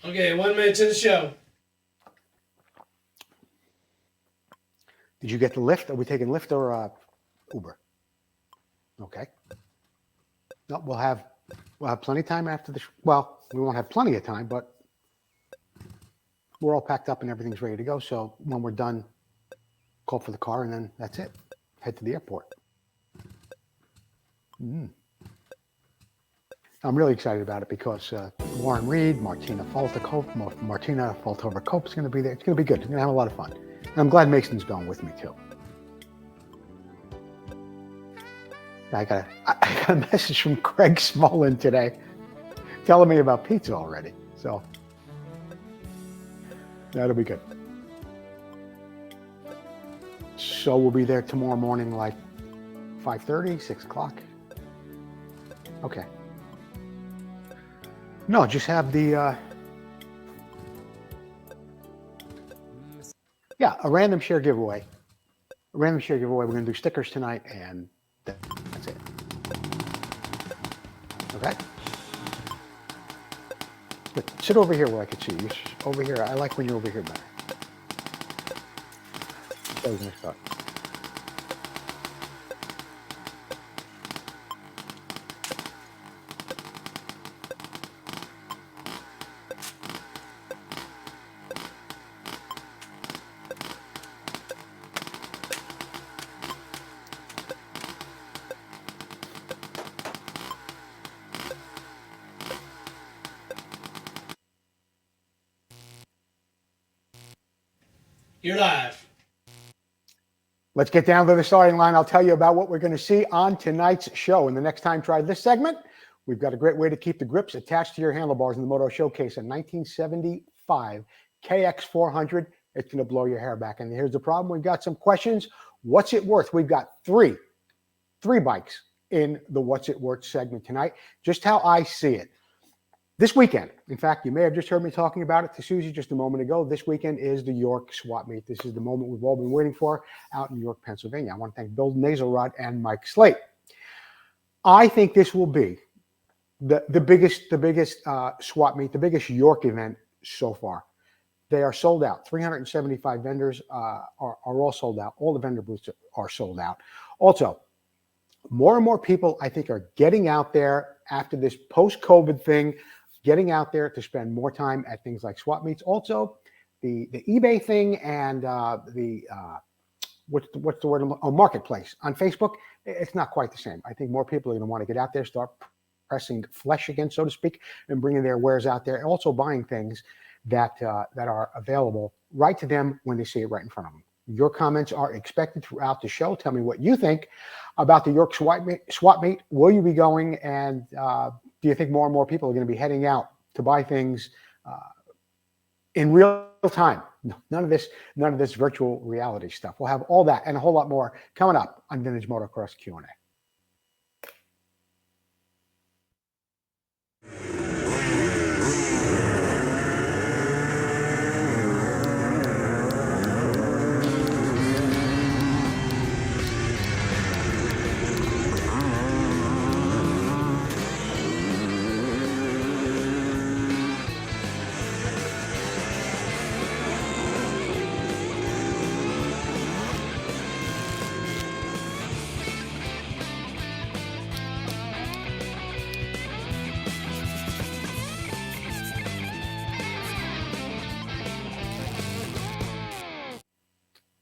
Okay, 1 minute to the show. Did you get the Lyft? Are we taking Lyft or Uber? Okay. No, we'll have plenty of time after the. Well, we won't have plenty of time, but we're all packed up and everything's ready to go. So when we're done, call for the car and then that's it. Head to the airport. I'm really excited about it because Warren Reed, Martina Faltova-Cope is going to be there. It's going to be good. We're going to have a lot of fun. And I'm glad Mason's going with me too. I got a message from Craig Smolin today telling me about pizza already. So that'll be good. So we'll be there tomorrow morning, like 5:30, 6 o'clock. Okay. No, just have the, a random share giveaway. We're going to do stickers tonight, and that's it. Okay? But sit over here where I can see you. Over here. I like when you're over here better. So we're going to start. You're live. Let's get down to the starting line. I'll tell you about what we're going to see on tonight's show. And the next time, try this segment. We've got a great way to keep the grips attached to your handlebars in the Moto Showcase, a 1975 KX400. It's going to blow your hair back. And here's the problem. We've got some questions. What's it worth? We've got three bikes in the What's It Worth segment tonight. Just how I see it. This weekend, in fact, you may have just heard me talking about it to Susie just a moment ago. This weekend is the York Swap Meet. This is the moment we've all been waiting for out in York, Pennsylvania. I want to thank Bill Nazelrod and Mike Slate. I think this will be the biggest swap meet, the biggest York event so far. They are sold out. 375 vendors are all sold out. All the vendor booths are sold out. Also, more and more people, I think, are getting out there after this post-COVID thing, getting out there to spend more time at things like swap meets. Also, the eBay thing and what's the word? Marketplace on Facebook. It's not quite the same. I think more people are going to want to get out there, start pressing flesh again, so to speak, and bringing their wares out there, and also buying things that are available right to them when they see it right in front of them. Your comments are expected throughout the show. Tell me what you think about the York Swap Meet. Will you be going? And do you think more and more people are going to be heading out to buy things in real time? No, none of this virtual reality stuff. We'll have all that and a whole lot more coming up on Vintage Motocross Q&A.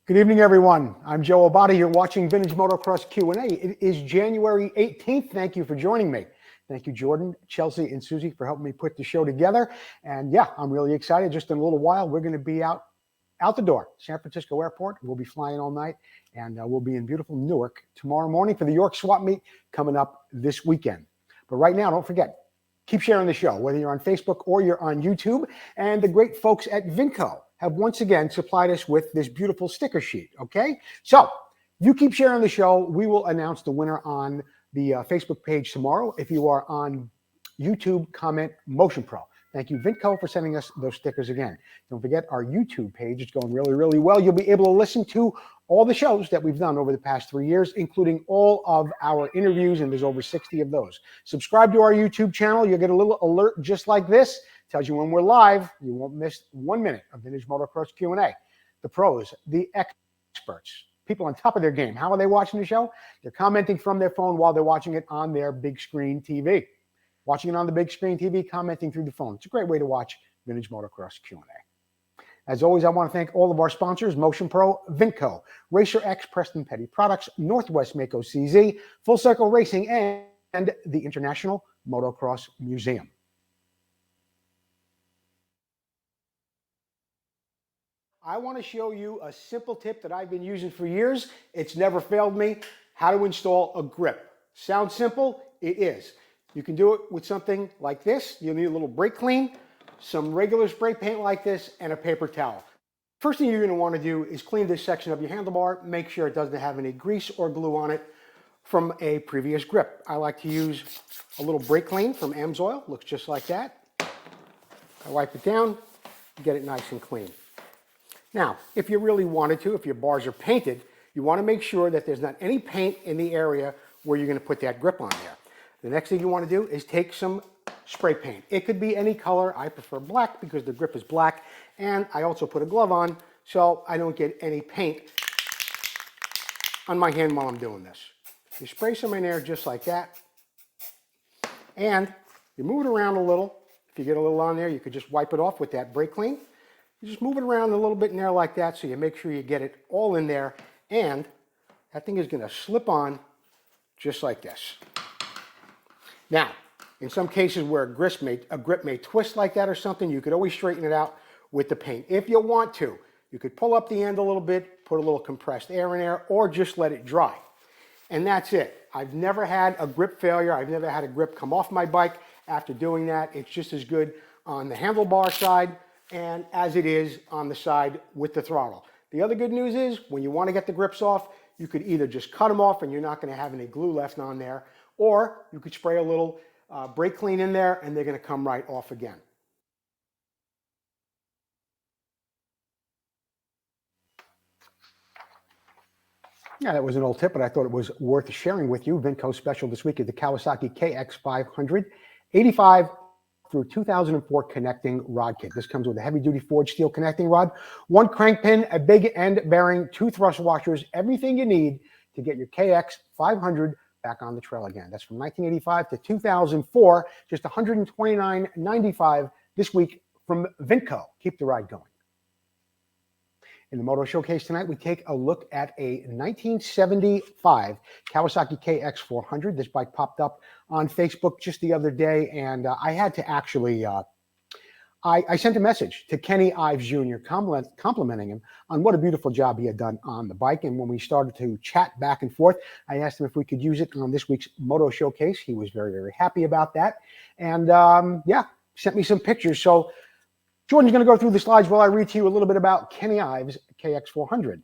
Good evening, everyone. I'm Joe Abate. You're watching Vintage Motocross Q&A. It is January 18th. Thank you for joining me. Thank you, Jordan, Chelsea, and Susie for helping me put the show together. And yeah, I'm really excited. Just in a little while, we're going to be out the door, San Francisco Airport. We'll be flying all night, and we'll be in beautiful Newark tomorrow morning for the York Swap Meet coming up this weekend. But right now, don't forget, keep sharing the show, whether you're on Facebook or you're on YouTube. And the great folks at VINTCO have once again supplied us with this beautiful sticker sheet, okay? So you keep sharing the show. We will announce the winner on the Facebook page tomorrow. If you are on YouTube, comment Motion Pro. Thank you, VINTCO, for sending us those stickers again. Don't forget our YouTube page. It's going really, really well. You'll be able to listen to all the shows that we've done over the past 3 years, including all of our interviews, and there's over 60 of those. Subscribe to our YouTube channel. You'll get a little alert just like this. Tells you when we're live. You won't miss 1 minute of Vintage Motocross Q&A. The pros, the experts, people on top of their game. How are they watching the show? They're commenting from their phone while they're watching it on their big screen TV. Watching it on the big screen TV, commenting through the phone. It's a great way to watch Vintage Motocross Q&A. As always, I want to thank all of our sponsors, Motion Pro, VINTCO, Racer X, Preston Petty Products, Northwest Mako CZ, Full Circle Racing, and the International Motocross Museum. I want to show you a simple tip that I've been using for years. It's never failed me. How to install a grip. Sounds simple? It is. You can do it with something like this. You'll need a little brake clean, some regular spray paint like this, and a paper towel. First thing you're going to want to do is clean this section of your handlebar. Make sure it doesn't have any grease or glue on it from a previous grip. I like to use a little brake clean from Amsoil. Looks just like that. I wipe it down, get it nice and clean. Now, if you really wanted to, if your bars are painted, you want to make sure that there's not any paint in the area where you're going to put that grip on there. The next thing you want to do is take some spray paint. It could be any color. I prefer black because the grip is black, and I also put a glove on so I don't get any paint on my hand while I'm doing this. You spray some in there just like that, and you move it around a little. If you get a little on there, you could just wipe it off with that brake clean. You just move it around a little bit in there like that so you make sure you get it all in there, and that thing is going to slip on just like this. Now, in some cases where a grip may twist like that or something, you could always straighten it out with the paint. If you want to, you could pull up the end a little bit, put a little compressed air in there, or just let it dry. And that's it. I've never had a grip failure. I've never had a grip come off my bike after doing that. It's just as good on the handlebar side and as it is on the side with the throttle. The other good news is when you want to get the grips off, you could either just cut them off and you're not going to have any glue left on there, or you could spray a little brake clean in there and they're going to come right off again. Yeah, that was an old tip, but I thought it was worth sharing with you. VINTCO special this week is the Kawasaki KX500 85 through 2004 connecting rod kit. This comes with a heavy-duty forged steel connecting rod, one crank pin, a big end bearing, 2 thrust washers, everything you need to get your KX500 back on the trail again. That's from 1985 to 2004, just $129.95 this week from VINTCO. Keep the ride going. In the Moto Showcase tonight, we take a look at a 1975 Kawasaki KX400. This bike popped up on Facebook just the other day, and I had to actually, I sent a message to Kenny Ives Jr. complimenting him on what a beautiful job he had done on the bike. And when we started to chat back and forth, I asked him if we could use it on this week's Moto Showcase. He was very, very happy about that. And yeah, sent me some pictures. So Jordan's going to go through the slides while I read to you a little bit about Kenny Ives' KX400.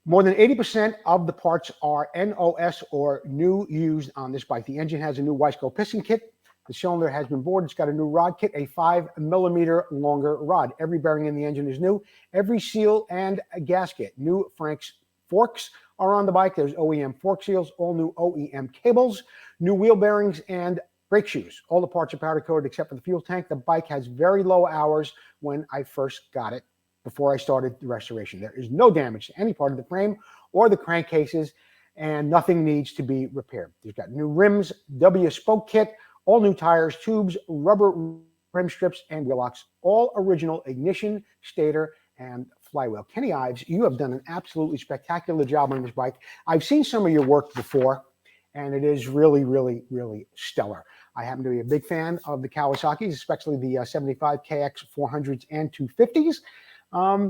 More than 80% of the parts are NOS or new used on this bike. The engine has a new Weisco piston kit. The cylinder has been bored. It's got a new rod kit, a 5mm longer rod. Every bearing in the engine is new. Every seal and a gasket. New Frank's forks are on the bike. There's OEM fork seals, all new OEM cables, new wheel bearings, and brake shoes. All the parts are powder coated except for the fuel tank. The bike has very low hours when I first got it before I started the restoration. There is no damage to any part of the frame or the crankcases, and nothing needs to be repaired. There's got new rims, W spoke kit, all new tires, tubes, rubber rim strips, and wheel locks. All original ignition, stator, and flywheel. Kenny Ives, you have done an absolutely spectacular job on this bike. I've seen some of your work before, and it is really, really, really stellar. I happen to be a big fan of the Kawasaki's, especially the 75 KX 400s and 250s.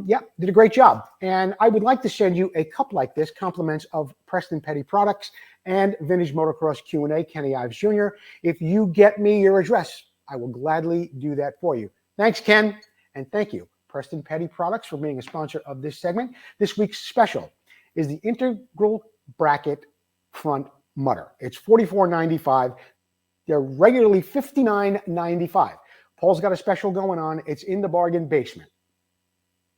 Yeah, did a great job. And I would like to send you a cup like this, compliments of Preston Petty Products and Vintage Motocross Q&A, Kenny Ives Jr. If you get me your address, I will gladly do that for you. Thanks, Ken, and thank you, Preston Petty Products, for being a sponsor of this segment. This week's special is the integral bracket front mutter. It's $44.95. They're regularly $59.95. Paul's got a special going on. It's in the bargain basement.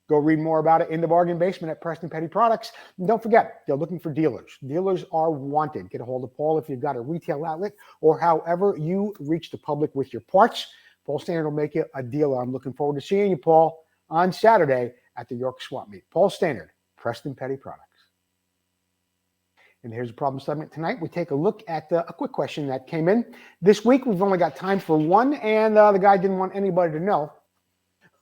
Go read more about it in the bargain basement at Preston Petty Products. And don't forget, they're looking for dealers. Dealers are wanted. Get a hold of Paul if you've got a retail outlet or however you reach the public with your parts. Paul Standard will make you a dealer. I'm looking forward to seeing you, Paul, on Saturday at the York Swap Meet. Paul Standard, Preston Petty Products. And here's the problem segment tonight. We take a look at a quick question that came in. This week, we've only got time for one, and the guy didn't want anybody to know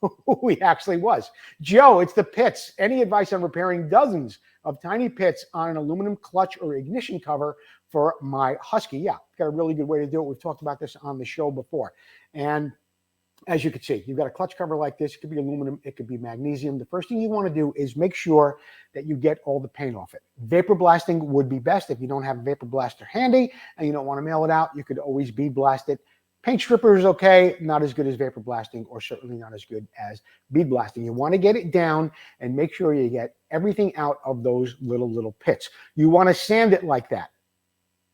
who he actually was. Joe, it's the pits. Any advice on repairing dozens of tiny pits on an aluminum clutch or ignition cover for my Husky? Yeah, got a really good way to do it. We've talked about this on the show before. And as you can see, you've got a clutch cover like this. It could be aluminum. It could be magnesium. The first thing you want to do is make sure that you get all the paint off it. Vapor blasting would be best. If you don't have a vapor blaster handy and you don't want to mail it out, you could always bead blast it. Paint stripper is okay, not as good as vapor blasting, or certainly not as good as bead blasting. You want to get it down and make sure you get everything out of those little pits. You want to sand it like that.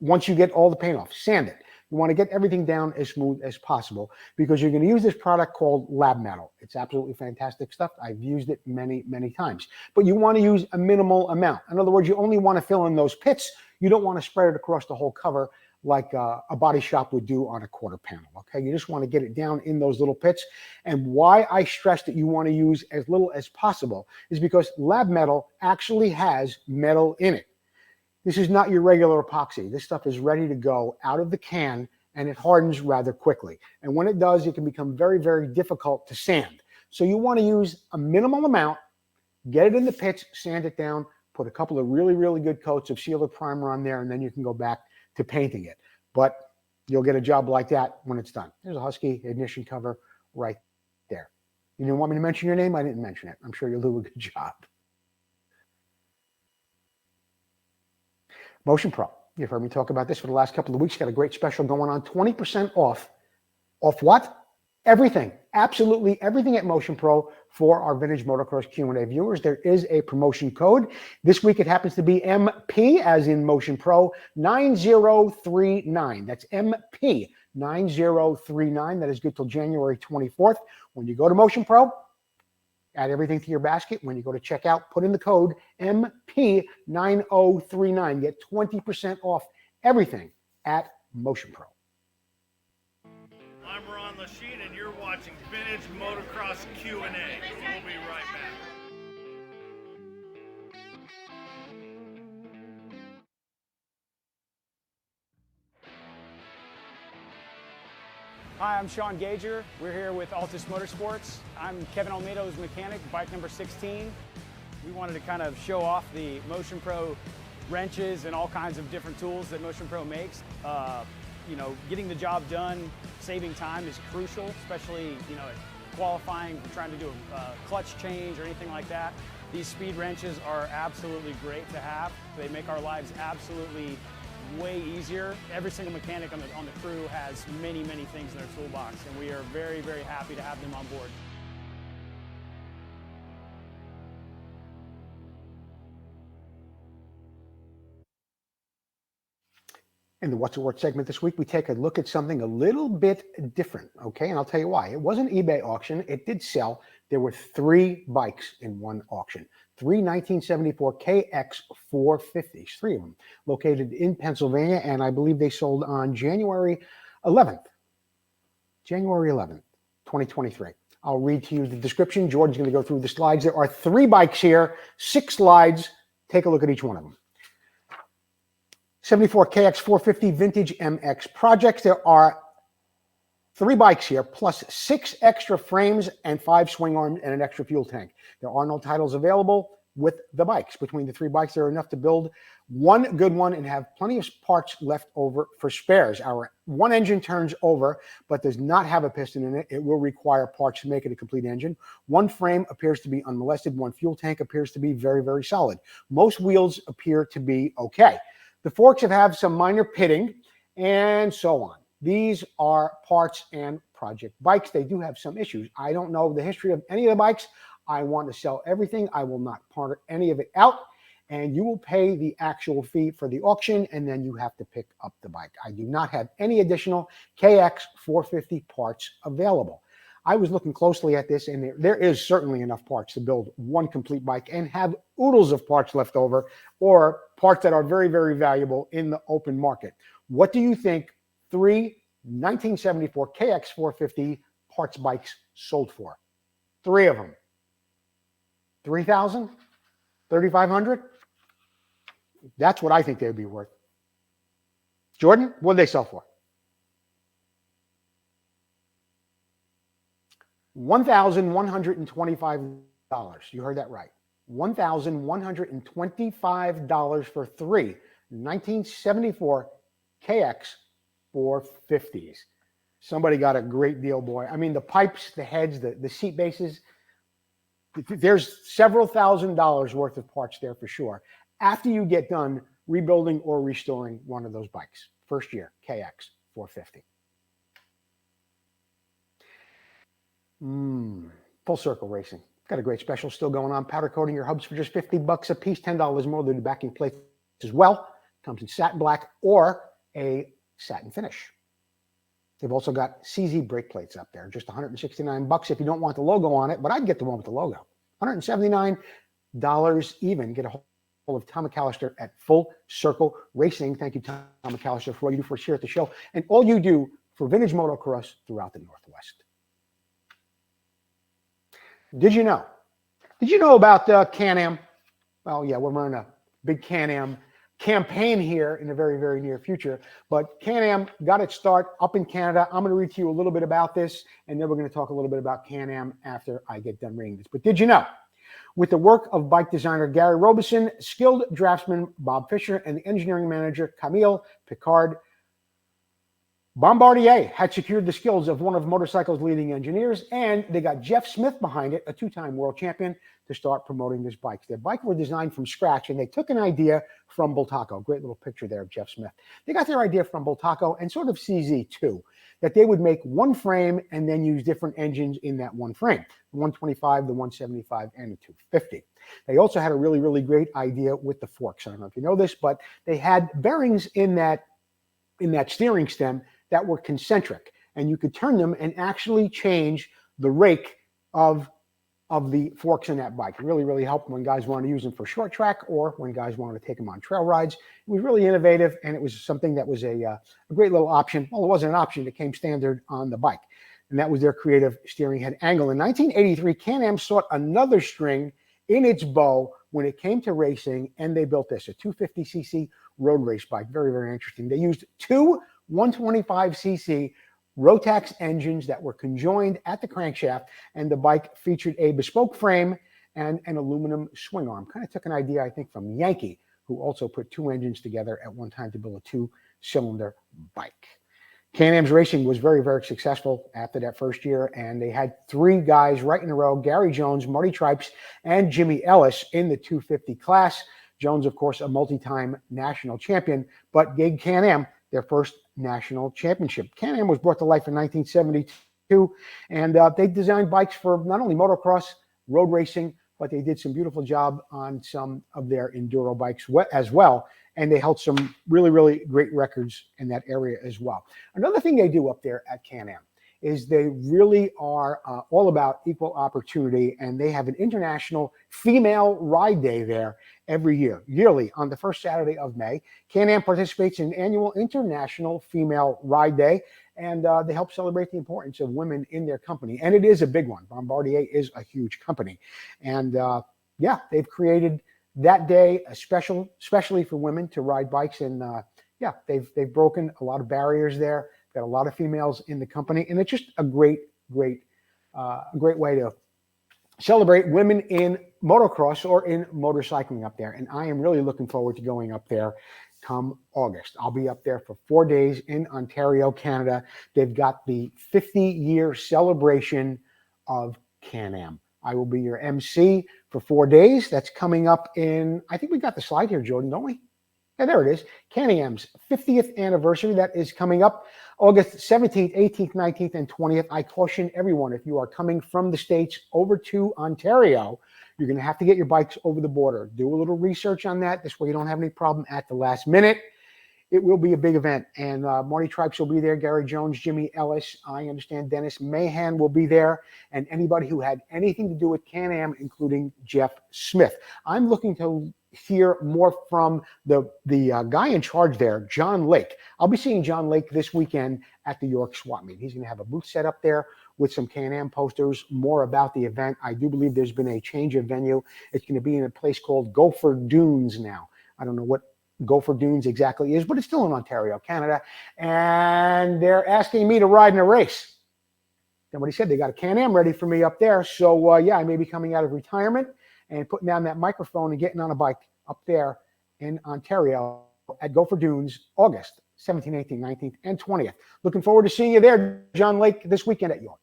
Once you get all the paint off, sand it. You want to get everything down as smooth as possible because you're going to use this product called Lab Metal. It's absolutely fantastic stuff. I've used it many, many times. But you want to use a minimal amount. In other words, you only want to fill in those pits. You don't want to spread it across the whole cover like a body shop would do on a quarter panel, okay? You just want to get it down in those little pits. And why I stress that you want to use as little as possible is because Lab Metal actually has metal in it. This is not your regular epoxy. This stuff is ready to go out of the can, and it hardens rather quickly. And when it does, it can become very, very difficult to sand. So you want to use a minimal amount, get it in the pits, sand it down, put a couple of really, really good coats of sealer primer on there, and then you can go back to painting it. But you'll get a job like that when it's done. There's a Husky ignition cover right there. You didn't want me to mention your name? I didn't mention it. I'm sure you'll do a good job. Motion Pro. You've heard me talk about this for the last couple of weeks. Got a great special going on. 20% off. Off what? Everything. Absolutely everything at Motion Pro for our Vintage Motocross Q&A viewers. There is a promotion code. This week it happens to be MP, as in Motion Pro, 9039. That's MP 9039. That is good till January 24th. When you go to Motion Pro, add everything to your basket. When you go to checkout, put in the code MP9039. Get 20% off everything at Motion Pro. I'm Ron Lachine, and you're watching Vintage Motocross Q&A. We'll be right back. Hi, I'm Sean Gager. We're here with Altus Motorsports. I'm Kevin Almeida's mechanic, bike number 16. We wanted to kind of show off the Motion Pro wrenches and all kinds of different tools that Motion Pro makes. You know, getting the job done, saving time is crucial, especially, you know, qualifying, trying to do a clutch change or anything like that. These speed wrenches are absolutely great to have. They make our lives absolutely way easier. Every single mechanic on the crew has many, many things in their toolbox, and we are very, very happy to have them on board. In the What's It Worth segment this week, we take a look at something a little bit different, okay? And I'll tell you why. It was an eBay auction. It did sell. There were 3 bikes in one auction. 3 1974 KX450s, 3 of them, located in Pennsylvania, and I believe they sold on January 11th, 2023. I'll read to you the description. Jordan's going to go through the slides. There are 3 bikes here, 6 slides. Take a look at each one of them. 74 KX450 Vintage MX projects. There are 3 bikes here, plus 6 extra frames and 5 swing arms and an extra fuel tank. There are no titles available with the bikes. Between the 3 bikes, there are enough to build one good one and have plenty of parts left over for spares. Our one engine turns over, but does not have a piston in it. It will require parts to make it a complete engine. One frame appears to be unmolested. One fuel tank appears to be very, very solid. Most wheels appear to be okay. The forks have some minor pitting and so on. These are parts and project bikes. They do have some issues. I don't know the history of any of the bikes. I want to sell everything. I will not part any of it out. And you will pay the actual fee for the auction, and then you have to pick up the bike. I do not have any additional KX450 parts available. I was looking closely at this, and there is certainly enough parts to build one complete bike and have oodles of parts left over, or parts that are very, very valuable in the open market. What do you think 3 1974 KX450 parts bikes sold for? 3 of them. $3,000? $3,500? That's what I think they'd be worth. Jordan, what did they sell for? $1,125. You heard that right. $1,125 for 3 1974 KX450s. Somebody got a great deal, boy. I mean, the pipes, the heads, the seat bases, there's several $1,000s worth of parts there for sure. After you get done rebuilding or restoring one of those bikes. First year, KX450. Full Circle Racing. Got a great special still going on. Powder coating your hubs for just $50 a piece, $10 more than the backing plates as well. Comes in satin black or a satin finish. They've also got CZ brake plates up there, just $169 if you don't want the logo on it, but I'd get the one with the logo. $179 even. Get a hold of Tom McAllister at Full Circle Racing. Thank you, Tom McAllister, for what you do for us here at the show and all you do for vintage motocross throughout the Northwest. Did you know about Can-Am? Well, yeah, we're running a big Can-Am campaign here in the very, very near future. But Can-Am got its start up in Canada. I'm going to read to you a little bit about this, and then we're going to talk a little bit about Can-Am after I get done reading this. But did you know, with the work of bike designer Gary Robeson, skilled draftsman Bob Fisher, and the engineering manager Camille Picard, Bombardier had secured the skills of one of motorcycle's leading engineers, and they got Jeff Smith behind it, a 2-time world champion, to start promoting this bike. Their bike were designed from scratch, and they took an idea from Bultaco. Great little picture there of Jeff Smith. They got their idea from Bultaco and sort of CZ too, that they would make one frame and then use different engines in that one frame, the 125, the 175, and the 250. They also had a really, really great idea with the forks. I don't know if you know this, but they had bearings in that steering stem that were concentric, and you could turn them and actually change the rake of the forks in that bike. It really, really helped when guys wanted to use them for short track or when guys wanted to take them on trail rides. It was really innovative, and it was something that was a great little option. Well, it wasn't an option. It came standard on the bike, and that was their creative steering head angle. In 1983, Can-Am sought another string in its bow when it came to racing, and they built this, a 250cc road race bike. Very, very interesting. They used 2 125cc Rotax engines that were conjoined at the crankshaft, and the bike featured a bespoke frame and an aluminum swing arm. Kind of took an idea, I think, from Yankee, who also put 2 engines together at one time to build a 2-cylinder bike. Can-Am's racing was very, very successful after that first year, and they had 3 guys right in a row, Gary Jones, Marty Tripes, and Jimmy Ellis in the 250 class. Jones, of course, a multi-time national champion, but gave Can-Am their first national championship. Can-Am was brought to life in 1972, and they designed bikes for not only motocross, road racing, but they did some beautiful job on some of their enduro bikes as well, and they held some really, really great records in that area as well. Another thing they do up there at Can-Am is they really are all about equal opportunity, and they have an international female ride day there every year. Yearly, on the first Saturday of May, Can-Am participates in an annual International Female Ride Day, and they help celebrate the importance of women in their company. And it is a big one. Bombardier is a huge company. And yeah, they've created that day especially for women to ride bikes. And yeah, they've broken a lot of barriers there. Got a lot of females in the company, and it's just a great way to celebrate women in motocross or in motorcycling up there. And I am really looking forward to going up there come August. I'll be up there for 4 days in Ontario, Canada. They've got the 50-year celebration of Can-Am. I will be your MC for 4 days. That's coming up in, I think we got the slide here, Jordan, don't we? Yeah, there it is. Can-Am's 50th anniversary. That is coming up August 17th, 18th, 19th, and 20th. I caution everyone, if you are coming from the States over to Ontario, you're going to have to get your bikes over the border. Do a little research on that. This way you don't have any problem at the last minute. it will be a big event. And Marty Tripes will be there, Gary Jones, Jimmy Ellis. I understand Dennis Mahan will be there, and anybody who had anything to do with Can-Am, including Jeff Smith. I'm looking to hear more from the guy in charge there, John Lake. I'll be seeing John Lake this weekend at the York Swap Meet. He's going to have a booth set up there with some Can-Am posters, more about the event. I do believe there's been a change of venue. It's going to be in a place called Gopher Dunes now. I don't know what Gopher Dunes exactly is, but it's still in Ontario, Canada. And they're asking me to ride in a race. Somebody said they got a Can-Am ready for me up there. So, yeah, I may be coming out of retirement and putting down that microphone and getting on a bike up there in Ontario at Gopher Dunes, August 17th, 18th, 19th, and 20th. Looking forward to seeing you there, John Lake, this weekend at York.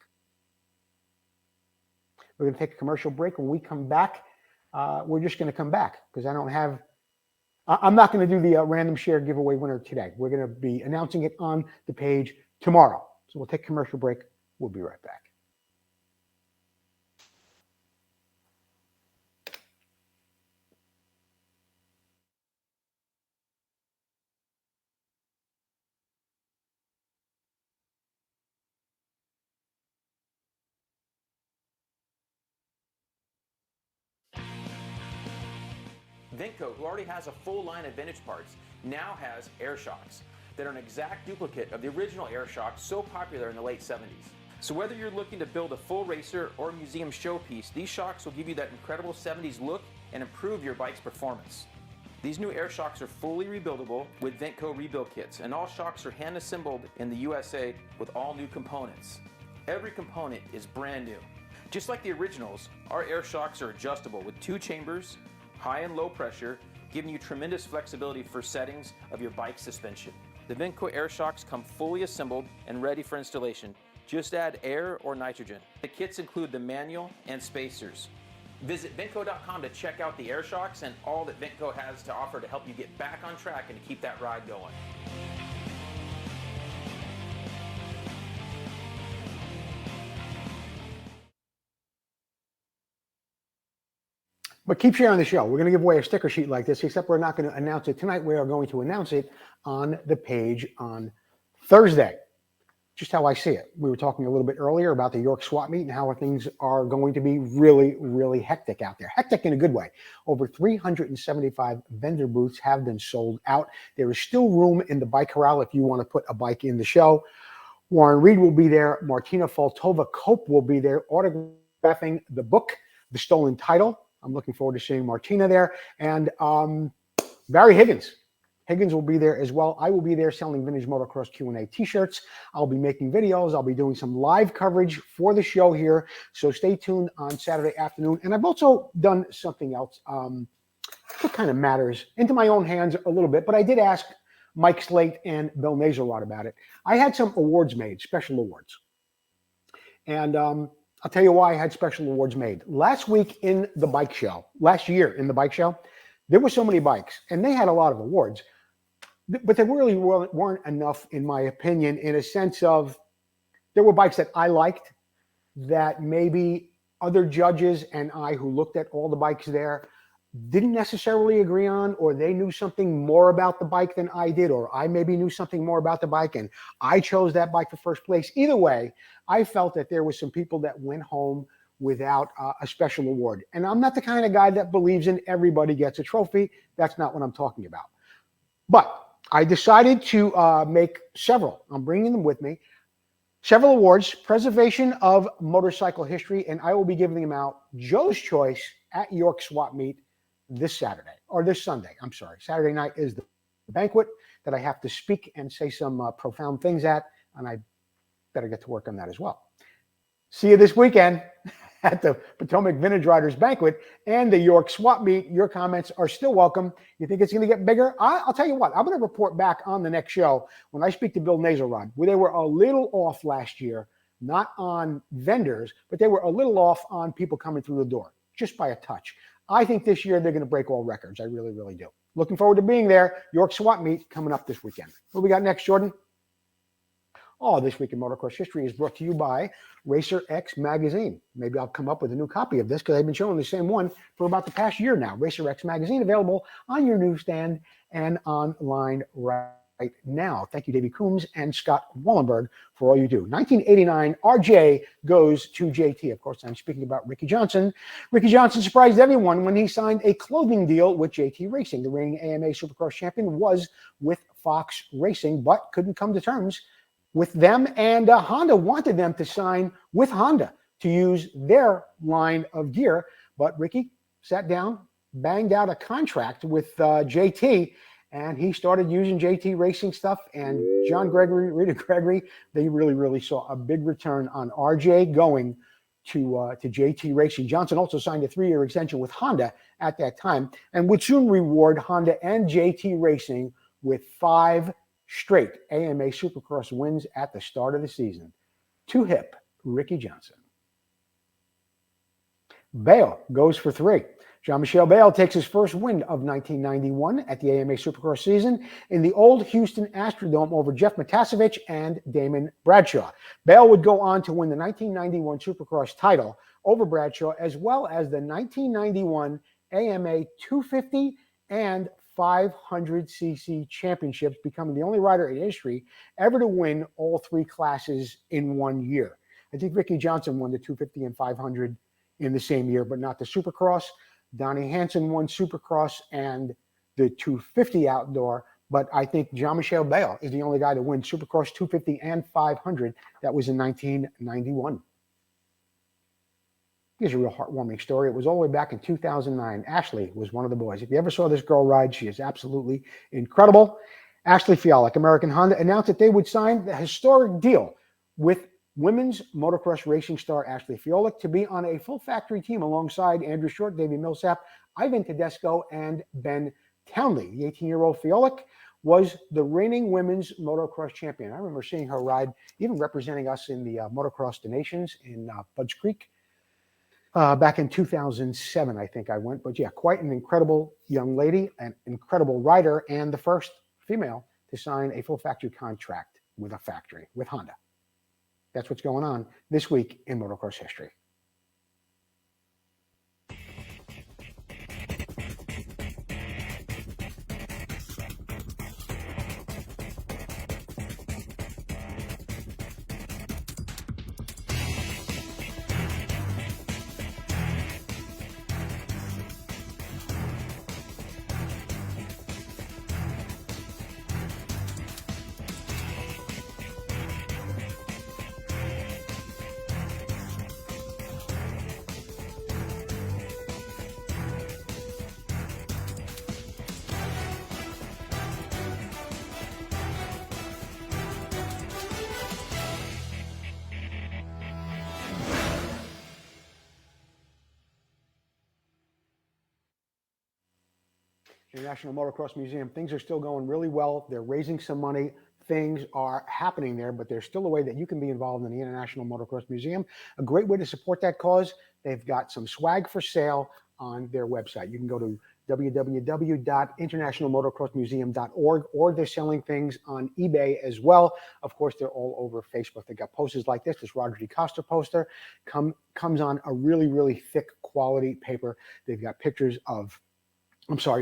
We're going to take a commercial break. When we come back, we're just going to come back because I'm not going to do the random share giveaway winner today. We're going to be announcing it on the page tomorrow. So we'll take a commercial break. We'll be right back. VINTCO, who already has a full line of vintage parts, now has air shocks that are an exact duplicate of the original air shocks so popular in the late 70s. So whether you're looking to build a full racer or museum showpiece, these shocks will give you that incredible 70s look and improve your bike's performance. These new air shocks are fully rebuildable with VINTCO rebuild kits, and all shocks are hand assembled in the USA with all new components. Every component is brand new. Just like the originals, our air shocks are adjustable with 2 chambers, high and low pressure, giving you tremendous flexibility for settings of your bike suspension. The VINTCO air shocks come fully assembled and ready for installation. Just add air or nitrogen. The kits include the manual and spacers. Visit VINTCO.com to check out the air shocks and all that VINTCO has to offer to help you get back on track and to keep that ride going. But keep sharing the show. We're going to give away a sticker sheet like this, except we're not going to announce it tonight. We are going to announce it on the page on Thursday. Just how I see it. We were talking a little bit earlier about the York Swap Meet and how things are going to be really, really hectic out there. Hectic in a good way. Over 375 vendor booths have been sold out. There is still room in the bike corral if you want to put a bike in the show. Warren Reed will be there. Martina Faltova Cope will be there autographing the book, The Stolen Title. I'm looking forward to seeing Martina there. And Barry Higgins. Higgins will be there as well. I will be there selling vintage motocross Q&A t-shirts. I'll be making videos. I'll be doing some live coverage for the show here. So stay tuned on Saturday afternoon. And I've also done something else that kind of matters into my own hands a little bit. But I did ask Mike Slate and Bill Nazarod about it. I had some awards made, special awards. And I'll tell you why I had special awards made. Last year in the bike show, there were so many bikes, and they had a lot of awards, but they really weren't enough, in my opinion, in a sense of there were bikes that I liked that maybe other judges and I who looked at all the bikes there didn't necessarily agree on, or they knew something more about the bike than I did, or I maybe knew something more about the bike and I chose that bike for first place. Either way, I felt that there were some people that went home without a special award. And I'm not the kind of guy that believes in everybody gets a trophy. That's not what I'm talking about. But I decided to make several. I'm bringing them with me. Several awards, preservation of motorcycle history, and I will be giving them out Joe's Choice at York Swap Meet this Saturday, or this Sunday. I'm sorry. Saturday night is the banquet that I have to speak and say some profound things at, and I better get to work on that as well. See you this weekend at the Potomac Vintage Riders Banquet and the York Swap Meet. Your comments are still welcome. You think it's going to get bigger? I'll tell you what. I'm going to report back on the next show when I speak to Bill Nazarod, where they were a little off last year, not on vendors, but they were a little off on people coming through the door, just by a touch. I think this year they're going to break all records. I really, really do. Looking forward to being there. York Swap Meet coming up this weekend. What we got next, Jordan? Oh, This Week in Motocross History is brought to you by Racer X Magazine. Maybe I'll come up with a new copy of this because I've been showing the same one for about the past year now. Racer X Magazine, available on your newsstand and online right now. Thank you, Davey Coombs and Scott Wallenberg, for all you do. 1989, RJ goes to JT. Of course, I'm speaking about Ricky Johnson. Ricky Johnson surprised everyone when he signed a clothing deal with JT Racing. The reigning AMA Supercross champion was with Fox Racing, but couldn't come to terms with them. And Honda wanted them to sign with Honda to use their line of gear. But Ricky sat down, banged out a contract with JT, and he started using JT Racing stuff. And John Gregory, Rita Gregory, they really saw a big return on RJ going to JT Racing. Johnson also signed a 3-year extension with Honda at that time and would soon reward Honda and JT Racing with 5 straight AMA Supercross wins at the start of the season. Too hip, Ricky Johnson. Bale goes for 3. Jean-Michel Bale takes his first win of 1991 at the AMA Supercross season in the old Houston Astrodome over Jeff Matasevich and Damon Bradshaw. Bale would go on to win the 1991 Supercross title over Bradshaw, as well as the 1991 AMA 250 and 500cc championships, becoming the only rider in history ever to win all 3 classes in 1 year. I think Ricky Johnson won the 250 and 500 in the same year, but not the Supercross. Donnie Hansen won Supercross and the 250 outdoor, but I think Jean-Michel Bale is the only guy to win Supercross 250 and 500. That was in 1991. Here's a real heartwarming story. It was all the way back in 2009. Ashley was one of the boys. If you ever saw this girl ride, she is absolutely incredible. Ashley Fialek, American Honda, announced that they would sign the historic deal with women's motocross racing star Ashley Fialek to be on a full factory team alongside Andrew Short, Davey Millsap, Ivan Tedesco, and Ben Townley. The 18-year-old Fialek was the reigning women's motocross champion. I remember seeing her ride, even representing us in the Motocross the Nations in Budds Creek back in 2007, I think I went. But yeah, quite an incredible young lady, an incredible rider, and the first female to sign a full factory contract with a factory, with Honda. That's what's going on this week in motocross history. International Motocross Museum, things are still going really well. They're raising some money. Things are happening there, but there's still a way that you can be involved in the International Motocross Museum. A great way to support that cause. They've got some swag for sale on their website. You can go to www.internationalmotocrossmuseum.org, or they're selling things on eBay as well. Of course, they're all over Facebook. They got posters like this. This Roger DeCosta poster comes on a really thick quality paper. They've got pictures of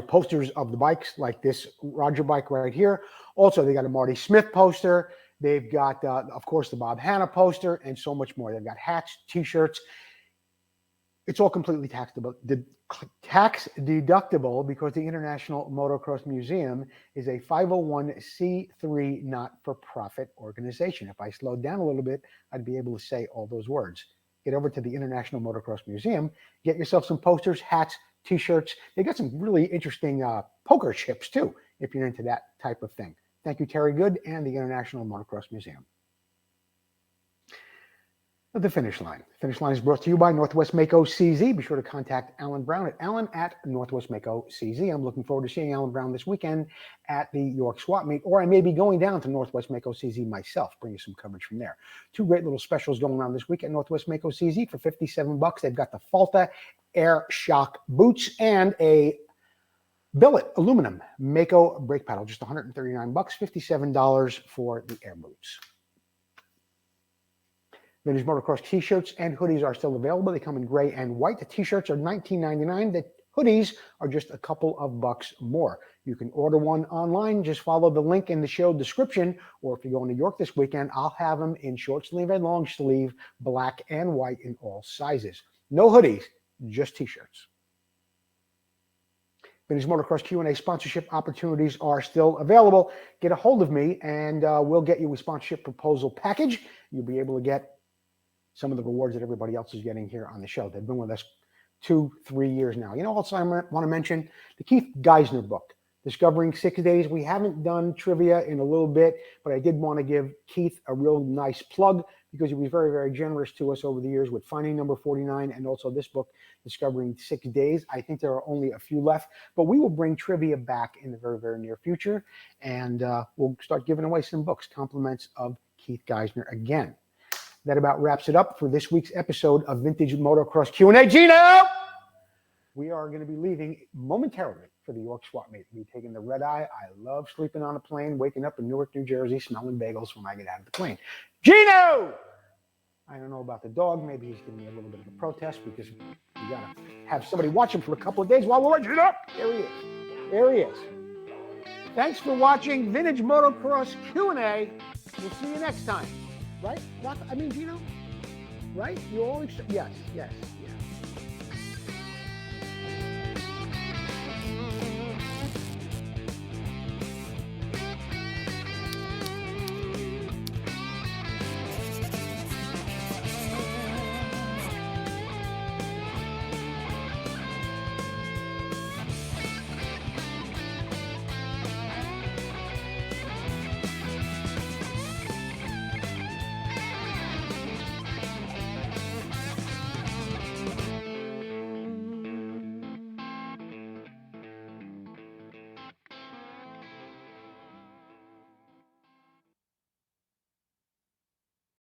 posters of the bikes like this Roger bike right here. Also, they got a Marty Smith poster. They've got, of course, the Bob Hanna poster and so much more. They've got hats, T-shirts. It's all completely tax deductible because the International Motocross Museum is a 501c3 not-for-profit organization. If I slowed down a little bit, I'd be able to say all those words. Get over to the International Motocross Museum, get yourself some posters, hats, T-shirts. They got some really interesting poker chips too, if you're into that type of thing. Thank you, Terry Good and the International Motocross Museum. The Finish Line. The Finish Line is brought to you by Northwest Mako CZ. Be sure to contact Alan Brown at Northwest Mako CZ. I'm looking forward to seeing Alan Brown this weekend at the York Swap Meet, or I may be going down to Northwest Mako CZ myself, bring you some coverage from there. 2 great little specials going on this week at Northwest Mako CZ for $57. They've got the Falta Air Shock boots and a billet aluminum Mako brake paddle, just $139, $57 for the air boots. Vintage Motocross t-shirts and hoodies are still available. They come in gray and white. The t-shirts are $19.99. The Hoodies are just a couple of bucks more. You can order one online. Just follow the link in the show description. Or if you go to New York this weekend, I'll have them in short sleeve and long sleeve, black and white in all sizes. No hoodies, just t-shirts. Vintage Motocross Q&A sponsorship opportunities are still available. Get a hold of me and we'll get you a sponsorship proposal package. You'll be able to get some of the rewards that everybody else is getting here on the show. They've been with us 2-3 years now. You know, also I want to mention the Keith Geisner book, Discovering 6 Days. We haven't done trivia in a little bit, but I did want to give Keith a real nice plug because he was very, very generous to us over the years with Finding Number 49 and also this book, Discovering 6 Days. I think there are only a few left, but we will bring trivia back in the very, very near future, and we'll start giving away some books, compliments of Keith Geisner again. That about wraps it up for this week's episode of Vintage Motocross Q&A. Gino! We are going to be leaving momentarily for the York Swap Meet. We're taking the red eye. I love sleeping on a plane, waking up in Newark, New Jersey, smelling bagels when I get out of the plane. Gino! I don't know about the dog. Maybe he's giving me a little bit of a protest because we got to have somebody watch him for a couple of days while we're watching it up. There he is. There he is. Thanks for watching Vintage Motocross Q&A. We'll see you next time. Right? I mean, Gino? Right? You always... Yes, yes, yes.